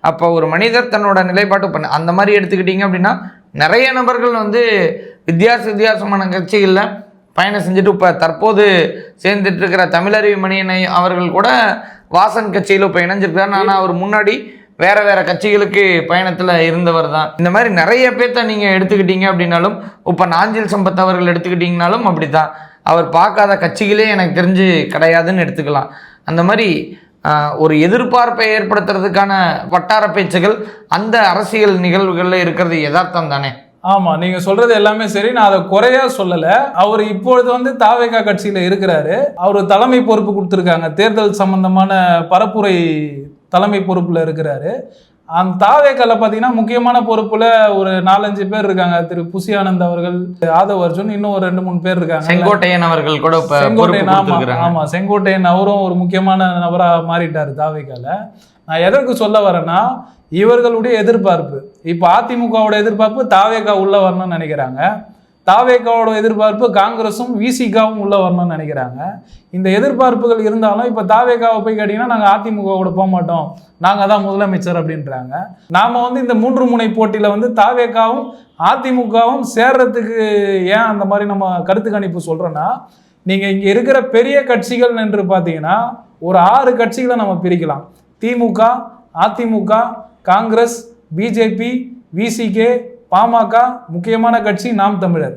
அப்போ ஒரு மனிதர் தன்னோட நிலைப்பாட்டு பண்ண அந்த மாதிரி எடுத்துக்கிட்டிங்க அப்படின்னா நிறைய நபர்கள் வந்து வித்தியாசமான கட்சிகளில் பயணம் செஞ்சுட்டு இப்போ தற்போது சேர்ந்துட்டு இருக்கிற தமிழறிவு மணியனை அவர்கள் கூட வாசன் கட்சியில் இப்போ இணைஞ்சிருக்காரு. ஆனால் அவர் முன்னாடி வேறு கட்சிகளுக்கு பயணத்தில் இருந்தவர் தான். இந்த மாதிரி நிறைய பேர்த்த நீங்கள் எடுத்துக்கிட்டீங்க அப்படின்னாலும் இப்போ நாஞ்சில் சம்பத் அவர்கள் எடுத்துக்கிட்டிங்கனாலும் அப்படி தான். அவர் பார்க்காத கட்சிகளே எனக்கு தெரிஞ்சு கிடையாதுன்னு எடுத்துக்கலாம். அந்த மாதிரி ஒரு எதிர்பார்ப்பை ஏற்படுத்துறதுக்கான வட்டார பேச்சுகள் அந்த அரசியல் நிகழ்வுகளில் இருக்கிறது யதார்த்தம் தானே? ஆமாம், நீங்கள் சொல்கிறது எல்லாமே சரி. நான் அதை குறையா சொல்லலை. அவர் இப்பொழுது வந்து தாவேகா கட்சியில் இருக்கிறாரு. அவர் தலைமை பொறுப்பு கொடுத்துருக்காங்க. தேர்தல் சம்பந்தமான பரப்புரை தலைமை பொறுப்பில் இருக்கிறாரு. அந்த தாவேக்கால பார்த்தீங்கன்னா முக்கியமான பொறுப்பில் ஒரு 4-5 பேர் இருக்காங்க. திரு புசி ஆனந்த் அவர்கள், ஆதவ் அர்ஜுன், இன்னும் ஒரு 2-3 பேர் இருக்காங்க. செங்கோட்டையன் அவர்கள் கூட ஆமாம், செங்கோட்டையன் அவரும் ஒரு முக்கியமான நபராக மாறிட்டார் தாவேக்கால. நான் எதற்கு சொல்ல வரேன்னா, இவர்களுடைய எதிர்பார்ப்பு இப்போ அதிமுகவோட எதிர்பார்ப்பு தாவேகா உள்ள வரணும்னு நினைக்கிறாங்க. தாவேகாவோட எதிர்பார்ப்பு காங்கிரஸும் விசிகாவும் உள்ள வரணும்னு நினைக்கிறாங்க. இந்த எதிர்பார்ப்புகள் இருந்தாலும் இப்போ தாவேகாவை போய் கேட்டிங்கன்னா நாங்கள் அதிமுகவோட போக மாட்டோம், நாங்கள் தான் முதலமைச்சர் அப்படின்றாங்க. நாம் வந்து இந்த 3 முனை போட்டியில் வந்து தாவேகாவும் அதிமுகவும் சேர்றதுக்கு ஏன் அந்த மாதிரி நம்ம கருத்து கணிப்பு சொல்கிறோன்னா, நீங்கள் இங்கே இருக்கிற பெரிய கட்சிகள் என்று பார்த்தீங்கன்னா ஒரு 6 கட்சிகளை நம்ம பிரிக்கலாம். திமுக, அதிமுக, காங்கிரஸ், பிஜேபி, விசிகே, பாமக, முக்கியமான கட்சி நாம் தமிழர்.